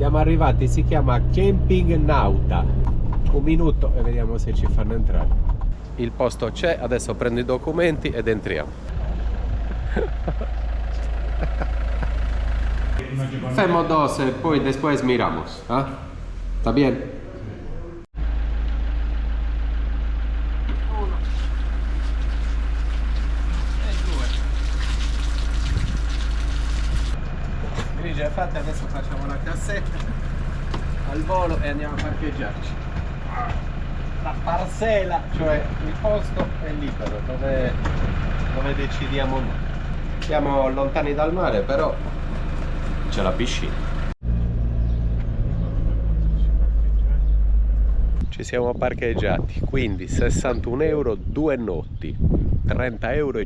Siamo arrivati, si chiama Camping Nauta. Un minuto e vediamo se ci fanno entrare. Il posto c'è, adesso prendo i documenti ed entriamo. Femo 2, poi después miramos, ¿ah? ¿Está bien? Dirige fatte, adesso facciamo la cassetta al volo e andiamo a parcheggiarci. La parcella, cioè il posto è libero, dove decidiamo noi. Siamo lontani dal mare, però c'è la piscina. Ci siamo parcheggiati, quindi 61 euro 2 notti, 30,50 euro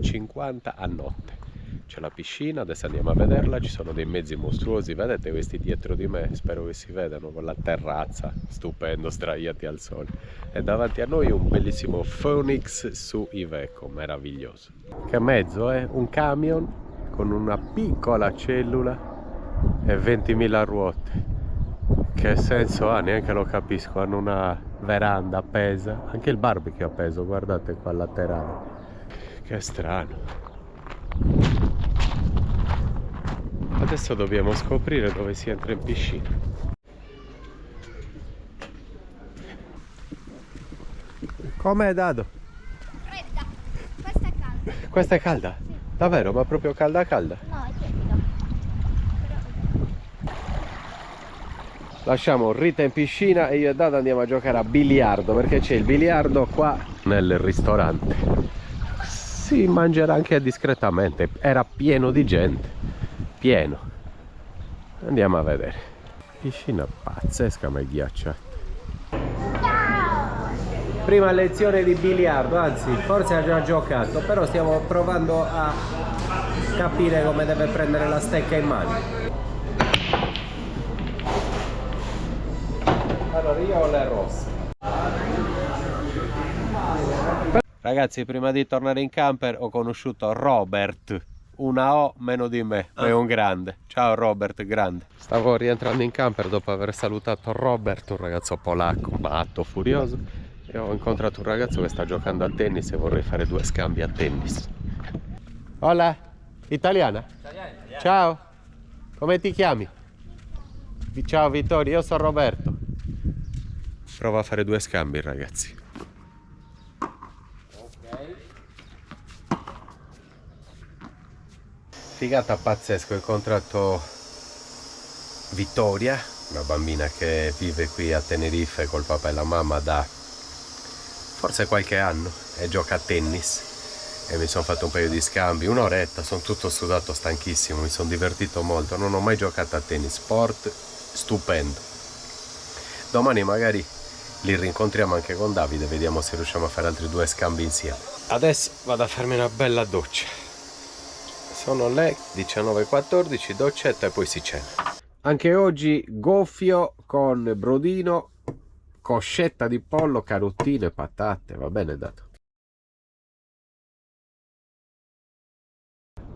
a notte. C'è la piscina, adesso andiamo a vederla, ci sono dei mezzi mostruosi, vedete questi dietro di me, spero che si vedano, con la terrazza, stupendo, sdraiati al sole. E davanti a noi un bellissimo Phoenix su Iveco, meraviglioso. Che mezzo è? Un camion con una piccola cellula e 20.000 ruote. Che senso ha? Neanche lo capisco, hanno una veranda appesa, anche il barbecue appeso, guardate qua laterale. Che strano. Adesso dobbiamo scoprire dove si entra in piscina. Com'è, Dado? Fredda, questa è calda. Questa è calda? Sì. Davvero? Ma proprio calda calda? No, è tiepida. Lasciamo Rita in piscina e io e Dado andiamo a giocare a biliardo, perché c'è il biliardo qua nel ristorante. Si mangerà anche discretamente, era pieno di gente, pieno. Andiamo a vedere. Piscina pazzesca ma è ghiacciata. Prima lezione di biliardo, anzi forse ha già giocato, però stiamo provando a capire come deve prendere la stecca in mano. Allora io ho le rosse. Ragazzi, prima di tornare in camper ho conosciuto Robert, una O meno di me, è un grande. Ciao Robert, grande. Stavo rientrando in camper dopo aver salutato Robert, un ragazzo polacco, matto, furioso, e ho incontrato un ragazzo che sta giocando a tennis e vorrei fare 2 scambi a tennis. Hola, italiana? Italiana. Ciao, come ti chiami? Ciao Vittorio, io sono Roberto. Prova a fare 2 scambi, ragazzi. Figata pazzesca, ho incontrato Vittoria, una bambina che vive qui a Tenerife col papà e la mamma da forse qualche anno e gioca a tennis e mi sono fatto un paio di scambi, un'oretta, sono tutto sudato, stanchissimo, mi sono divertito molto, non ho mai giocato a tennis, sport stupendo. Domani magari li rincontriamo anche con Davide, vediamo se riusciamo a fare altri 2 scambi insieme. Adesso vado a farmi una bella doccia. Sono le 19:14, doccetta e poi si cena. Anche oggi goffio con brodino, coscetta di pollo, carottine, patate, va bene dato.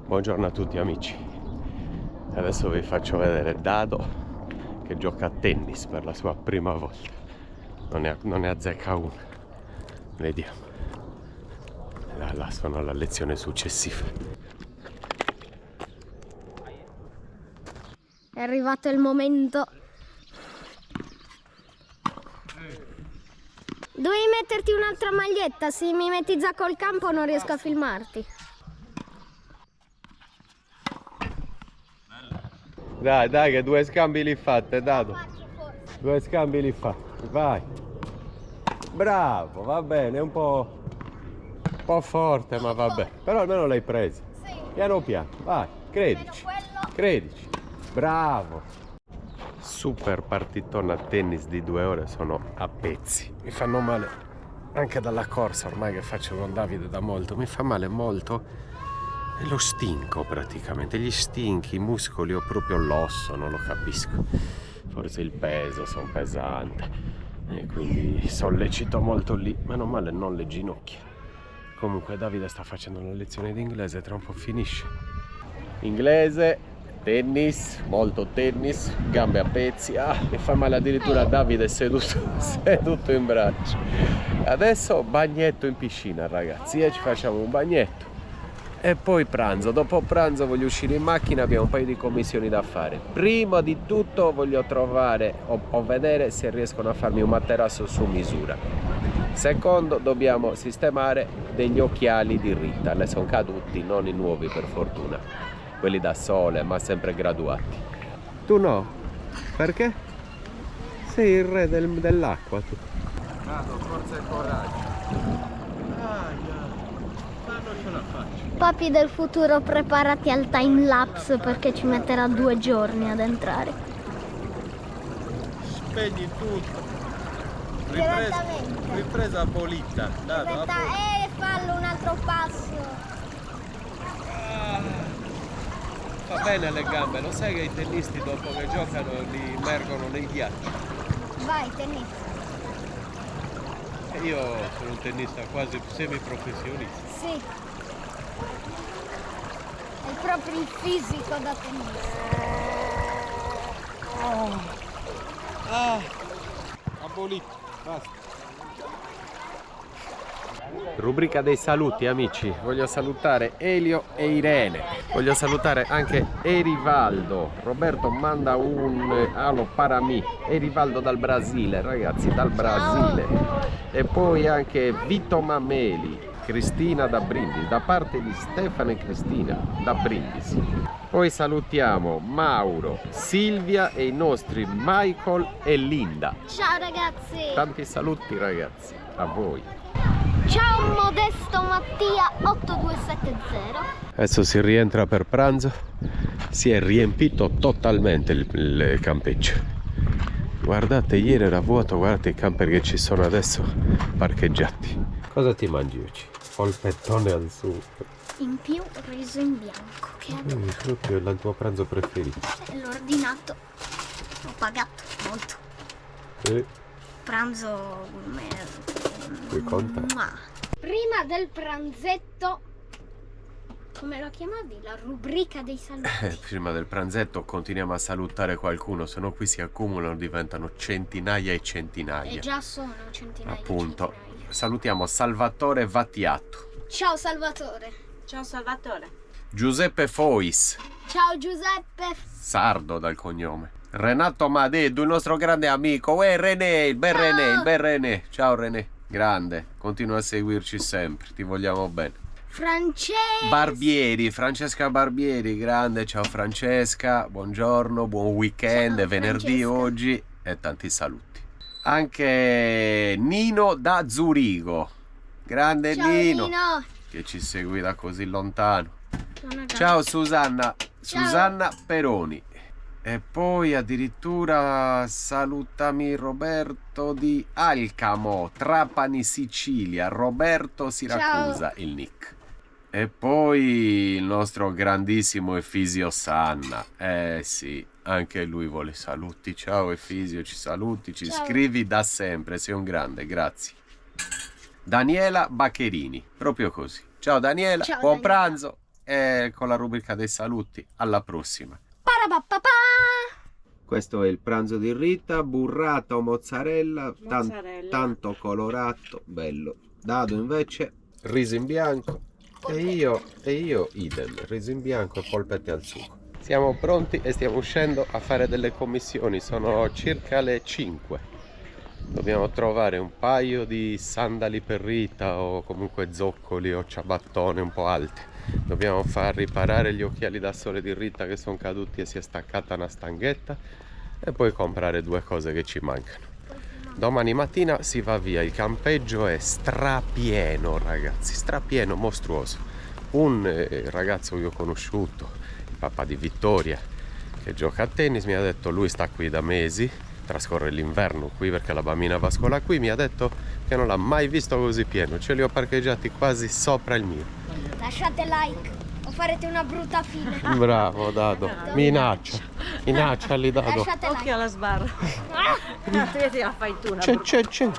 Buongiorno a tutti amici. Adesso vi faccio vedere Dado che gioca a tennis per la sua prima volta. Non ne azzecca una. Vediamo. Là sono alla lezione successiva. È arrivato il momento. Dovevi metterti un'altra maglietta, se mi metti già col campo non riesco a filmarti. Dai che 2 scambi li fate, Dado. 2 scambi li fate, vai. Bravo, va bene, è un po' forte, ma vabbè. Però almeno l'hai presa. Sì. Piano piano, vai, credici. Credici. Bravo. Super partitona a tennis di 2 ore, sono a pezzi. Mi fanno male anche dalla corsa ormai che faccio con Davide da molto. Mi fa male molto lo stinco praticamente. Gli stinchi, i muscoli o proprio l'osso, non lo capisco. Forse il peso, sono pesante. E quindi sollecito molto lì. Meno male non le ginocchia. Comunque Davide sta facendo una lezione di inglese, tra un po' finisce. Inglese. Tennis, molto tennis, gambe a pezzi. Mi fa male addirittura Davide seduto in braccio. Adesso bagnetto in piscina, ragazzi, e ci facciamo un bagnetto. E poi pranzo. Dopo pranzo voglio uscire in macchina, abbiamo un paio di commissioni da fare. Prima di tutto voglio trovare o vedere se riescono a farmi un materasso su misura. Secondo, dobbiamo sistemare degli occhiali di Rita. Ne sono caduti, non i nuovi per fortuna. Quelli da sole, ma sempre graduati. Tu no? Perché? Sei il re dell'acqua tu. Vado, forza e coraggio. Ma non ce la faccio. Papi del futuro, preparati al time lapse perché ci metterà 2 giorni ad entrare. Spegni tutto. Direttamente. Ripresa abolita. Fallo un altro passo. Fa bene alle gambe, lo sai che i tennisti dopo che giocano li immergono nei ghiacci. Vai, tennis. Io sono un tennista quasi semiprofessionista. Sì. È proprio il fisico da tennista. Abolito, basta. Rubrica dei saluti, amici. Voglio salutare Elio e Irene. Voglio salutare anche Erivaldo. Roberto manda un alo parami. Erivaldo dal Brasile, ragazzi, dal Brasile. E poi anche Vito Mameli, Cristina da Brindisi, da parte di Stefano e Cristina da Brindisi. Poi salutiamo Mauro, Silvia e i nostri Michael e Linda. Ciao ragazzi. Tanti saluti, ragazzi, a voi. Ciao Modesto Mattia 8270. Adesso si rientra per pranzo. Si è riempito totalmente il campeggio. Guardate, ieri era vuoto, guardate i camper che ci sono adesso parcheggiati. Cosa ti mangi oggi? Polpettone al sugo. In più riso in bianco, che è Proprio il tuo pranzo preferito. l'ho ordinato. Ho pagato molto. Pranzo Che conta? Prima del pranzetto, come lo chiamavi? La rubrica dei saluti. Prima del pranzetto continuiamo a salutare qualcuno, se no qui si accumulano, diventano centinaia e centinaia. E già sono centinaia. Appunto. Centinaia. Salutiamo Salvatore Vattiato. Ciao Salvatore. Ciao Salvatore. Giuseppe Fois, Ciao Giuseppe. sardo dal cognome. Renato Madeddu, il nostro grande amico. René, il bel Ciao. René, il bel René. Ciao René, grande, continua a seguirci sempre, ti vogliamo bene. Francesca Barbieri, grande, ciao Francesca, buongiorno, buon weekend, Ciao, è venerdì Francesca. oggi e tanti saluti. Anche Nino da Zurigo, grande Ciao Nino, Nino. che ci segue da così lontano. Buona Ciao Susanna, Ciao. Susanna Peroni. E poi addirittura salutami Roberto di Alcamo, Trapani, Sicilia. Roberto Siracusa, il nick. E poi il nostro grandissimo Efisio Sanna. Sì, anche lui vuole saluti. Ciao Efisio, ci saluti, ci Ciao. scrivi da sempre, sei un grande, grazie. Daniela Baccherini, proprio così. Ciao Daniela, Ciao, buon Daniela. pranzo e con la rubrica dei saluti, alla prossima. Parapapapà. Questo è il pranzo di Rita, burrata o mozzarella, Mozzarella. tanto colorato, bello. Dado invece riso in bianco e io idem, riso in bianco e polpette al sugo. Siamo pronti e stiamo uscendo a fare delle commissioni, sono circa le 5. Dobbiamo trovare un paio di sandali per Rita o comunque zoccoli o ciabattone un po' alti. Dobbiamo far riparare gli occhiali da sole di Rita che sono caduti e si è staccata una stanghetta e poi comprare 2 cose che ci mancano. Domani mattina si va via, il campeggio è strapieno ragazzi, strapieno, mostruoso. Un ragazzo che ho conosciuto, il papà di Vittoria, che gioca a tennis, mi ha detto lui sta qui da mesi, trascorre l'inverno qui perché la bambina va a scuola qui, mi ha detto che non l'ha mai visto così pieno, ce li ho parcheggiati quasi sopra il mio. Lasciate like o farete una brutta fine. Bravo Dado, minaccia lì Dado. Lasciate Occhio like. alla sbarra. Te la fai tu una C'è.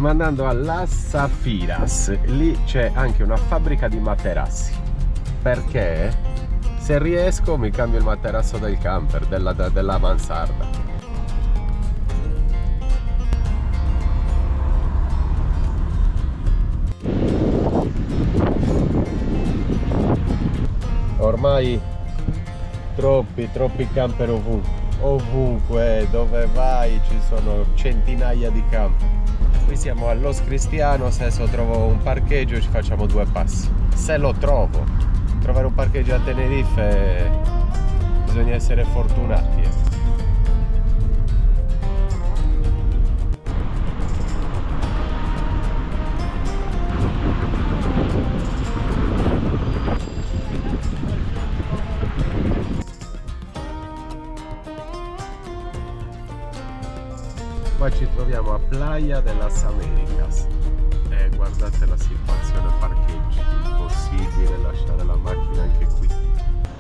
Stiamo andando a Las Zafiras, lì c'è anche una fabbrica di materassi, perché se riesco mi cambio il materasso del camper, della mansarda. Ormai troppi camper ovunque, dove vai ci sono centinaia di camper. Qui siamo a Los Cristianos, adesso trovo un parcheggio e ci facciamo 2 passi. Se lo trovo, trovare un parcheggio a Tenerife bisogna essere fortunati. Qua ci troviamo a Playa de las Americas e guardate la situazione parcheggi, impossibile lasciare la macchina anche qui.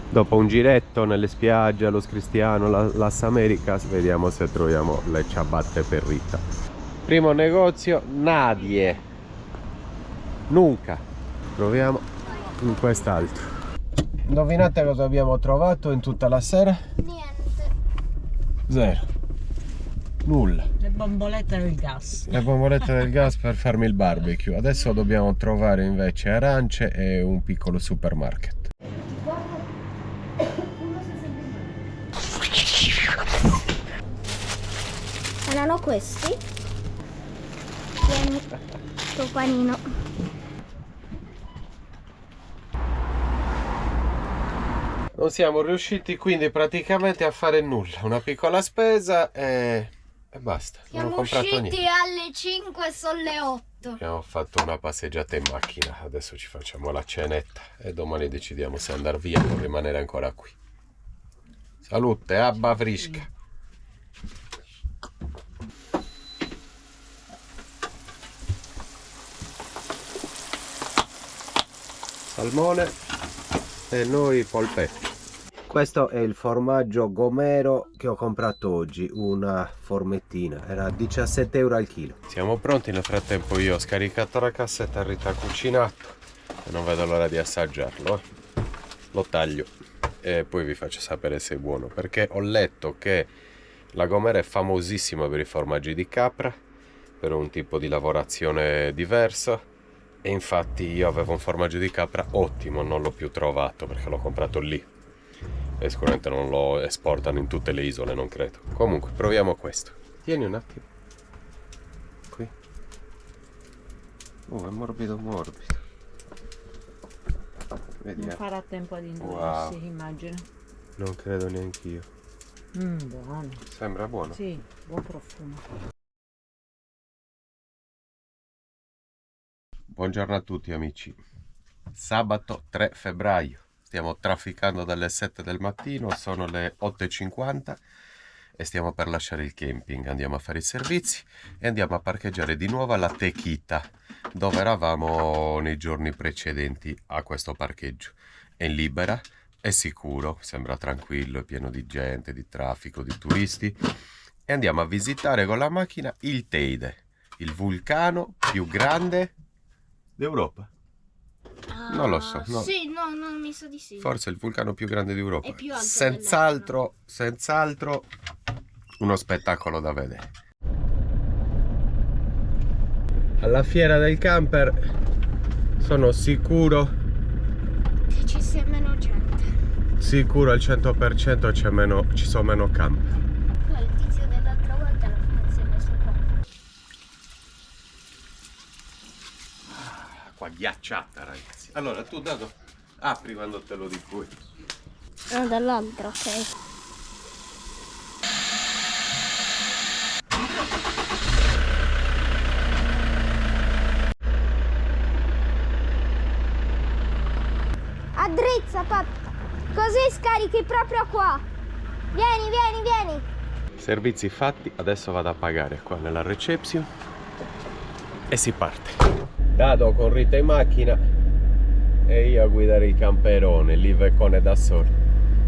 Dopo un giretto nelle spiagge, Los Cristiano, Las Americas, vediamo se troviamo le ciabatte per Rita. Primo negozio, nadie, nunca. Proviamo in quest'altro. Indovinate cosa abbiamo trovato in tutta la sera? Niente. Zero. Nulla. Le bombolette del gas. Le bombolette del gas per farmi il barbecue. Adesso dobbiamo trovare invece arance e un piccolo supermarket. Erano questi? Tieni, tuo panino. Non siamo riusciti quindi praticamente a fare nulla. Una piccola spesa e basta. Non ho Siamo comprato usciti niente. alle 5 e sono le 8. Abbiamo fatto una passeggiata in macchina. Adesso ci facciamo la cenetta e domani decidiamo se andare via o rimanere ancora qui. Salute, abba frisca. Salmone e noi polpetti. Questo è il formaggio Gomero che ho comprato oggi, una formettina, era 17 euro al chilo. Siamo pronti, nel frattempo io ho scaricato la cassetta, Rita ha cucinato e non vedo l'ora di assaggiarlo. Lo taglio e poi vi faccio sapere se è buono, perché ho letto che la Gomera è famosissima per i formaggi di capra, per un tipo di lavorazione diverso. E infatti io avevo un formaggio di capra ottimo, non l'ho più trovato perché l'ho comprato lì. E sicuramente non lo esportano in tutte le isole, non credo. Comunque, proviamo questo. Tieni un attimo. Qui. Oh, è morbido morbido. Vediamo. Non farà tempo di indurarsi, Wow. immagino. Non credo neanch'io. Buono. Sembra buono. Sì, buon profumo. Buongiorno a tutti amici. Sabato 3 febbraio. Stiamo trafficando dalle 7 del mattino, sono le 8:50 e stiamo per lasciare il camping. Andiamo a fare i servizi e andiamo a parcheggiare di nuovo alla Tequita, dove eravamo nei giorni precedenti a questo parcheggio. È libera, è sicuro, sembra tranquillo, è pieno di gente, di traffico, di turisti. E andiamo a visitare con la macchina il Teide, il vulcano più grande d'Europa. Non lo so, no. Sì, no, mi sa di sì. Forse il vulcano più grande d'Europa. È più alto Senz'altro uno spettacolo da vedere. Alla fiera del camper sono sicuro che ci sia meno gente. Sicuro al 100% ci sono meno camper. Poi il tizio dell'altra volta alla fine si è messo qua. Acqua ghiacciata, ragazzi. Allora tu Dado apri quando te lo dico io. Ah, dall'altra, ok. Addrizza, papà. Così scarichi proprio qua. Vieni. Servizi fatti, adesso vado a pagare qua nella reception e si parte. Dado con Rita in macchina e io a guidare il camperone, l'Iveccone da solo.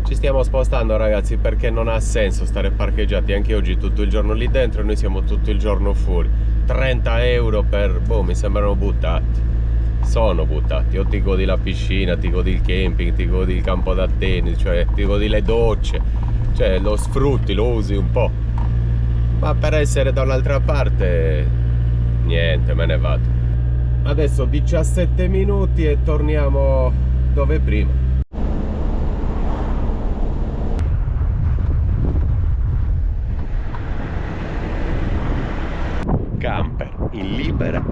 Ci stiamo spostando ragazzi perché non ha senso stare parcheggiati anche oggi tutto il giorno lì dentro e noi siamo tutto il giorno fuori. 30 euro per, boh, mi sembrano buttati. Sono buttati. O ti godi la piscina, ti godi il camping, ti godi il campo da tennis, cioè ti godi le docce, cioè lo sfrutti, lo usi un po'. Ma per essere da un'altra parte, niente, me ne vado. Adesso 17 minuti e torniamo dove prima. Camper in libera.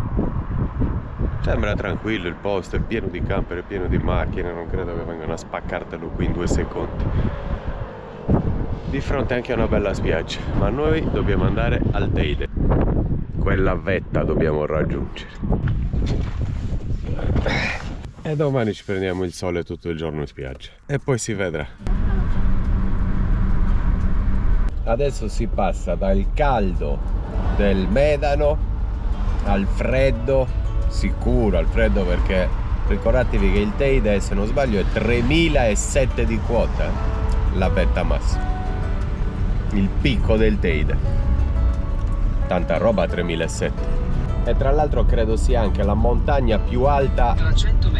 Sembra tranquillo il posto, è pieno di camper, è pieno di macchine, non credo che vengano a spaccartelo qui in 2 secondi. Di fronte anche a una bella spiaggia, ma noi dobbiamo andare al Teide. Quella vetta dobbiamo raggiungere. E domani ci prendiamo il sole tutto il giorno in spiaggia. E poi si vedrà. Adesso si passa dal caldo del Medano al freddo, sicuro al freddo, perché ricordatevi che il Teide, se non sbaglio, è 3007 di quota, la vetta massima. Il picco del Teide, tanta roba, 3007. E tra l'altro credo sia anche la montagna più alta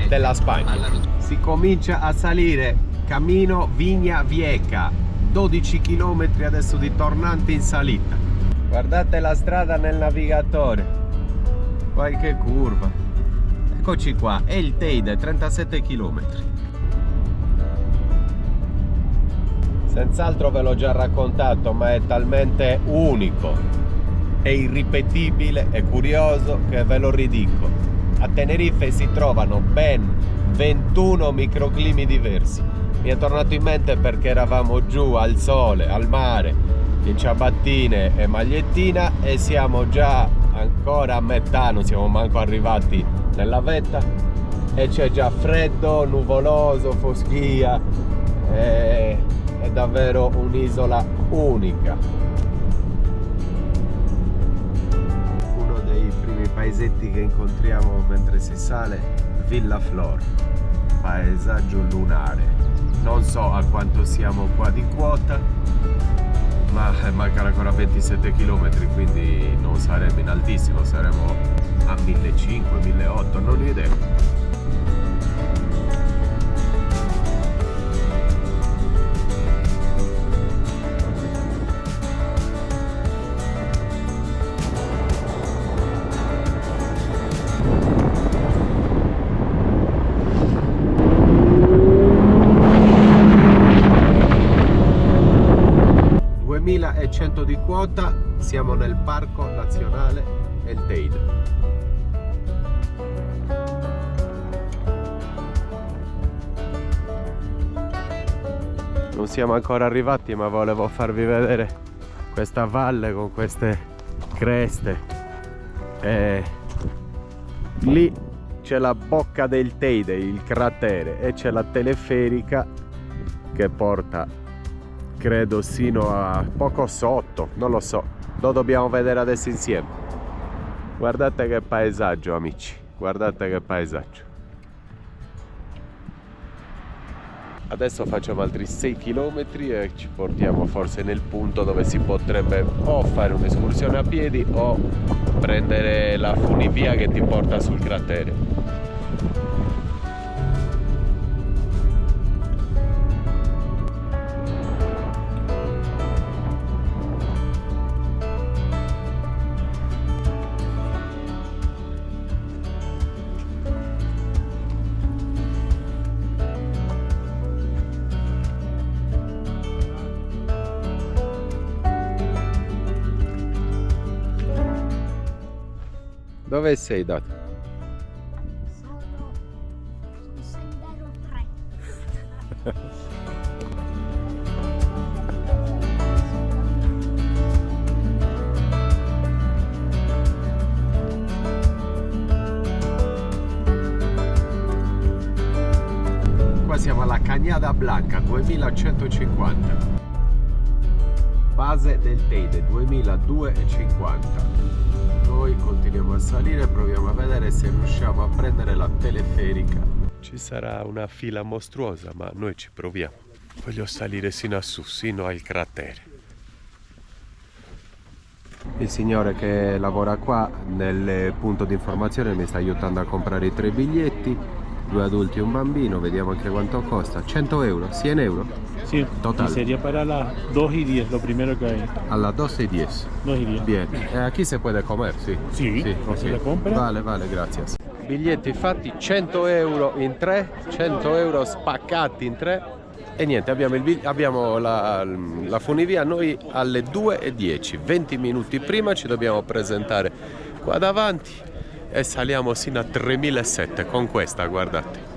della Spagna. Si comincia a salire cammino Vigna Vieca, 12 km adesso di tornante in salita. Guardate la strada nel navigatore, qualche curva. Eccoci qua, è il Teide, 37 km. Senz'altro ve l'ho già raccontato, ma è talmente unico, è irripetibile, è curioso che ve lo ridico. A Tenerife si trovano ben 21 microclimi diversi. Mi è tornato in mente perché eravamo giù al sole, al mare, in ciabattine e magliettina, e siamo già ancora a metà, non siamo manco arrivati nella vetta e c'è già freddo, nuvoloso, foschia, è davvero un'isola unica. Uno dei primi paesetti che incontriamo mentre si sale, Villa Flor, paesaggio lunare. Non so a quanto siamo qua di quota, ma mancano ancora 27 km, quindi non saremo in altissimo, saremo a 1500, 1800, non ho idea. Di quota, siamo nel Parco Nazionale El Teide. Non siamo ancora arrivati, ma volevo farvi vedere questa valle con queste creste. E lì c'è la bocca del Teide, il cratere, e c'è la teleferica che porta, credo, sino a poco sotto, non lo so, lo dobbiamo vedere adesso insieme. Guardate che paesaggio, amici, guardate che paesaggio. Adesso facciamo altri 6 km e ci portiamo forse nel punto dove si potrebbe o fare un'escursione a piedi o prendere la funivia che ti porta sul cratere. Dove sei, Dato? Sono sul sendero 3. Qua siamo alla Cañada Blanca 2150. Base del Teide 2250. Noi continuiamo a salire, proviamo a vedere se riusciamo a prendere la teleferica. Ci sarà una fila mostruosa, ma noi ci proviamo. Voglio salire sino a su, sino al cratere. Il signore che lavora qua nel punto di informazione mi sta aiutando a comprare i 3 biglietti, 2 adulti e un bambino, vediamo anche quanto costa. 100 euro, 100 euro. Sí, Total. y sería para las 2:10, lo primero que hay. Alla 12:10. 2:10. Bien, aquí se puede comer, sì. Sì, ok. se la compra. Vale, vale, grazie. Biglietti fatti 100 euro in 3, 100 euro spaccati in 3. E niente, abbiamo la funivia noi alle 2:10, 20 minuti prima ci dobbiamo presentare qua davanti e saliamo sino a 3007 con questa, guardate.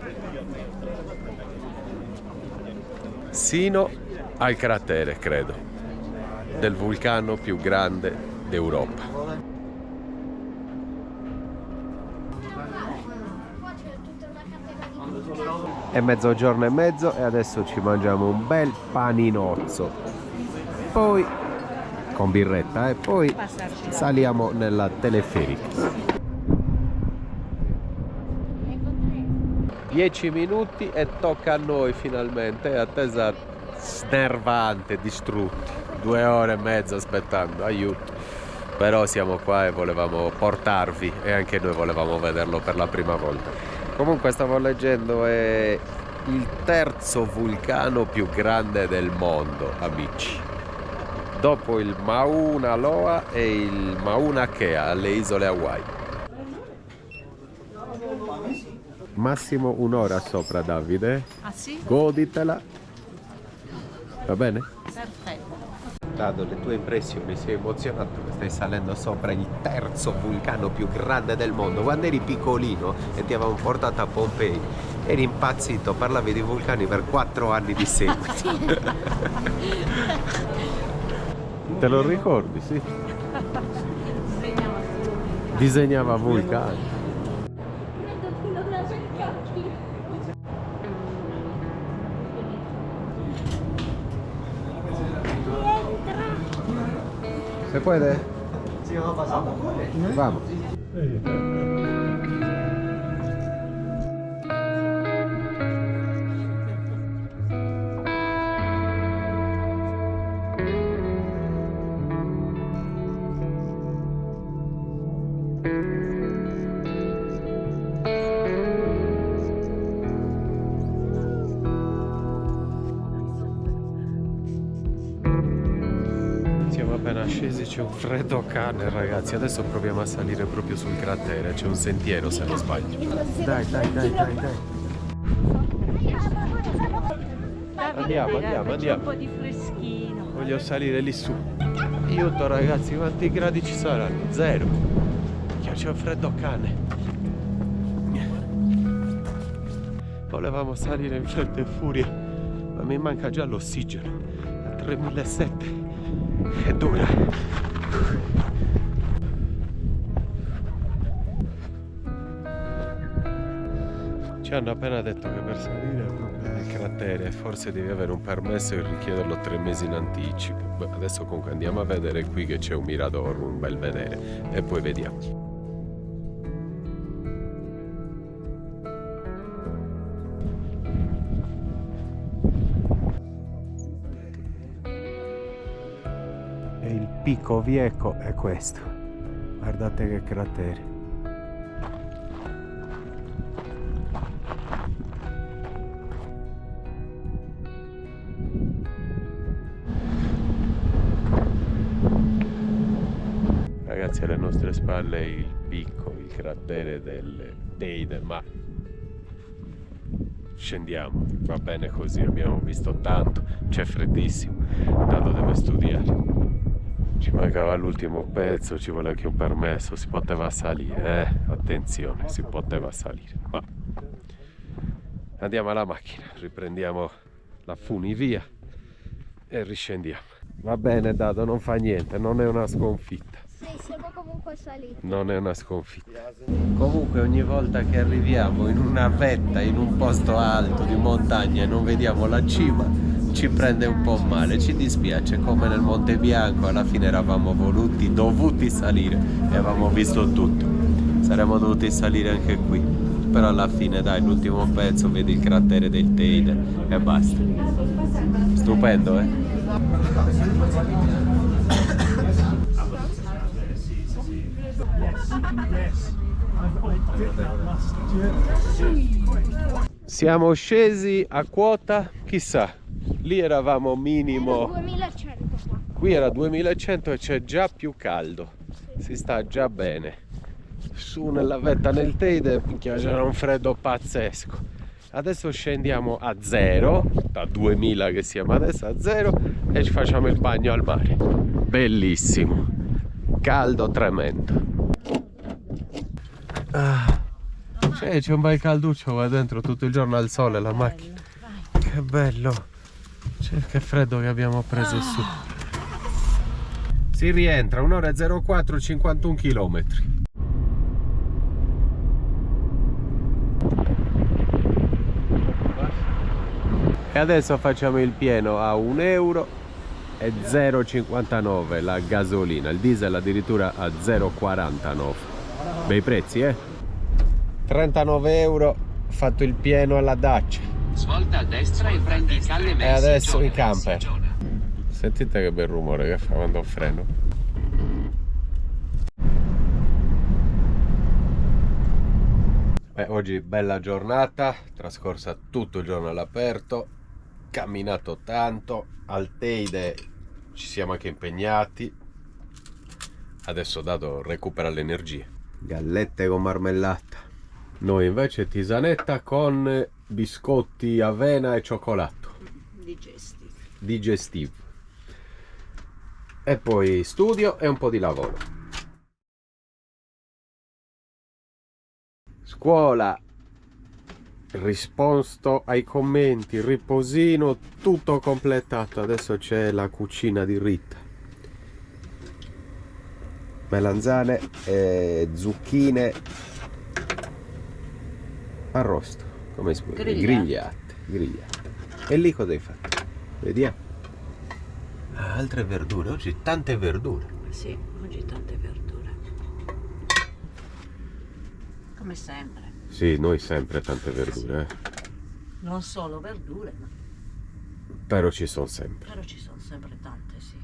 Sino al cratere, credo, del vulcano più grande d'Europa. È mezzogiorno e mezzo e adesso ci mangiamo un bel paninozzo, poi con birretta e poi saliamo nella teleferica. 10 minuti e tocca a noi finalmente, attesa snervante, distrutti, 2 ore e mezza aspettando, aiuto. Però siamo qua e volevamo portarvi e anche noi volevamo vederlo per la prima volta. Comunque stavo leggendo, è il terzo vulcano più grande del mondo, amici. Dopo il Mauna Loa e il Mauna Kea alle isole Hawaii. Massimo un'ora sopra, Davide. Ah sì? Goditela. Va bene? Perfetto. Dado le tue impressioni, sei emozionato che stai salendo sopra il terzo vulcano più grande del mondo. Quando eri piccolino e ti avevamo portato a Pompei, eri impazzito, parlavi di vulcani per 4 anni di seguito. Te lo ricordi, sì? Disegnava vulcani. ¿Se puede? Sí, vamos. Siamo appena scesi, c'è un freddo cane, ragazzi. Adesso proviamo a salire proprio sul cratere, c'è un sentiero se non sbaglio. Dai. Andiamo. Un po' di freschino. Voglio salire lì su. Aiuto, ragazzi, quanti gradi ci saranno? 0. C'è un freddo cane. Volevamo salire in fretta e furia, ma mi manca già l'ossigeno. A 3007. È dura. Ci hanno appena detto che per salire proprio nel cratere forse devi avere un permesso e richiederlo 3 mesi in anticipo. Beh, adesso comunque andiamo a vedere qui che c'è un mirador, un bel vedere, e poi vediamo. E il Picco Vieco è questo. Guardate che cratere. Ragazzi, alle nostre spalle il picco, il cratere del Teide, ma scendiamo, va bene così, abbiamo visto tanto, c'è freddissimo, Dado deve studiare. Ci mancava l'ultimo pezzo, ci vuole anche un permesso, si poteva salire, attenzione, si poteva salire. Ma andiamo alla macchina, riprendiamo la funivia e riscendiamo. Va bene, Dado, non fa niente, non è una sconfitta. Sì, siamo comunque saliti. Non è una sconfitta. Comunque ogni volta che arriviamo in una vetta, in un posto alto di montagna e non vediamo la cima, ci prende un po' male, ci dispiace, come nel Monte Bianco, alla fine eravamo dovuti salire e avevamo visto tutto. Saremmo dovuti salire anche qui. Però alla fine dai, l'ultimo pezzo vedi il cratere del Teide e basta. Stupendo, eh? Siamo scesi a quota, chissà, lì eravamo minimo, 2100 qua. qui era 2100 e c'è già più caldo, si sta già bene. Su nella vetta nel Teide, minchia, c'era un freddo pazzesco. Adesso scendiamo a 0, da 2000 che siamo adesso a 0 e ci facciamo il bagno al mare. Bellissimo, caldo tremendo. C'è un bel calduccio qua dentro tutto il giorno al sole la macchina. Che bello. Che freddo che abbiamo preso su. Si rientra 1 ora e 04, 51 km. E adesso facciamo il pieno a 1 euro e 0,59 la gasolina, il diesel addirittura a 0,49. Bei prezzi, eh? 39 euro fatto il pieno alla Dacia. Svolta a destra e prendi Calle Messi. E adesso in camper. Sentite che bel rumore che fa quando freno. Oggi bella giornata, trascorsa tutto il giorno all'aperto, camminato tanto, al Teide ci siamo anche impegnati. Adesso Dado recupera le energie. Gallette con marmellata. Noi invece tisanetta con biscotti, avena e cioccolato. Digestivo. E poi studio e un po' di lavoro. Scuola, risposto ai commenti, riposino, tutto completato. Adesso c'è la cucina di Rita. Melanzane, zucchine arrosto, come si può dire? Grigliate. E lì cosa hai fatto? Vediamo. Altre verdure, oggi tante verdure. Sì, oggi tante verdure. Come sempre. Sì, noi sempre tante verdure, Non solo verdure, ma Però ci sono sempre. però ci sono sempre tante, sì.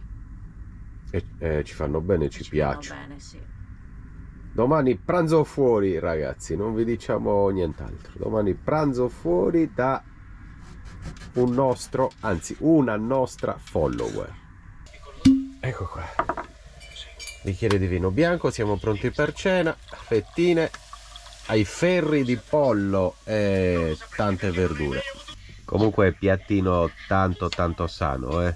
E ci fanno bene, ci piacciono. Vanno bene, sì. Domani pranzo fuori, ragazzi, non vi diciamo nient'altro. Domani pranzo fuori da un nostro, anzi una nostra follower. Ecco qua. Bicchiere di vino bianco, siamo pronti per cena, fettine ai ferri di pollo e tante verdure. Comunque piattino tanto sano, eh.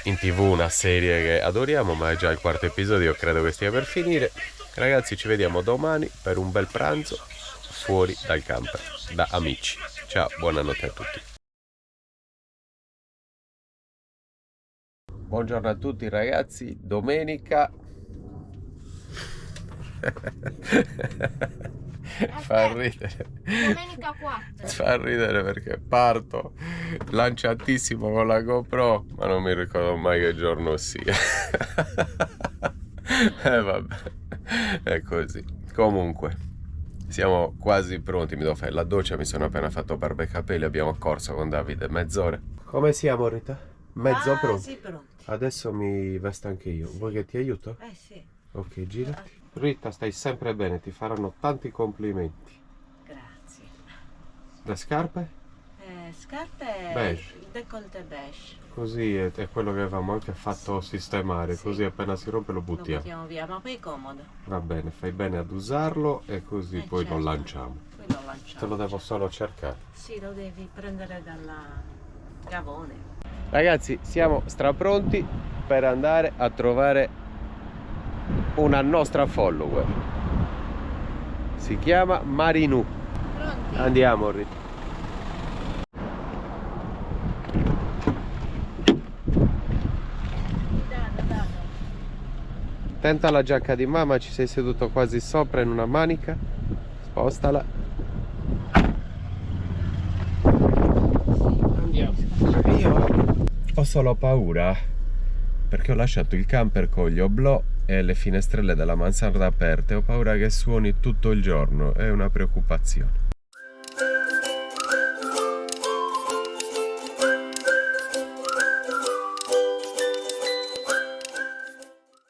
In TV una serie che adoriamo, ma è già il quarto episodio, credo che stia per finire. Ragazzi, ci vediamo domani per un bel pranzo fuori dal camper, da amici. Ciao, buonanotte a tutti. Buongiorno a tutti ragazzi, domenica. Fa ridere. Domenica 4. Fa ridere perché parto lanciatissimo con la GoPro, ma non mi ricordo mai che giorno sia. Vabbè, è così. Comunque, siamo quasi pronti. Mi devo fare la doccia, mi sono appena fatto barba e capelli. Abbiamo corso con Davide mezz'ora. Come siamo, Rita? Mezzo pronti. Pronti. Adesso mi vesto anche io. Vuoi che ti aiuto? Sì. Ok, girati. Rita, stai sempre bene, ti faranno tanti complimenti. Grazie. Le scarpe? Scarpe Beige. décolleté beige. Così è quello che avevamo anche fatto sistemare, Sì. così appena si rompe lo Lo buttiamo. buttiamo via, ma poi è comodo. Va bene, fai bene ad usarlo e così poi certo. lo lanciamo. Poi lo lanciamo. Te lo devo solo cercare. Sì, lo devi prendere dalla Gavone. Ragazzi, siamo strapronti per andare a trovare una nostra follower. Si chiama Marinu. Pronti? Andiamo, Rita. Dado. Tenta la giacca di mamma, ci sei seduto quasi sopra in una manica. Spostala. Andiamo. Io ho solo paura perché ho lasciato il camper con gli oblò e le finestrelle della mansarda aperte. Ho paura che suoni tutto il giorno, è una preoccupazione.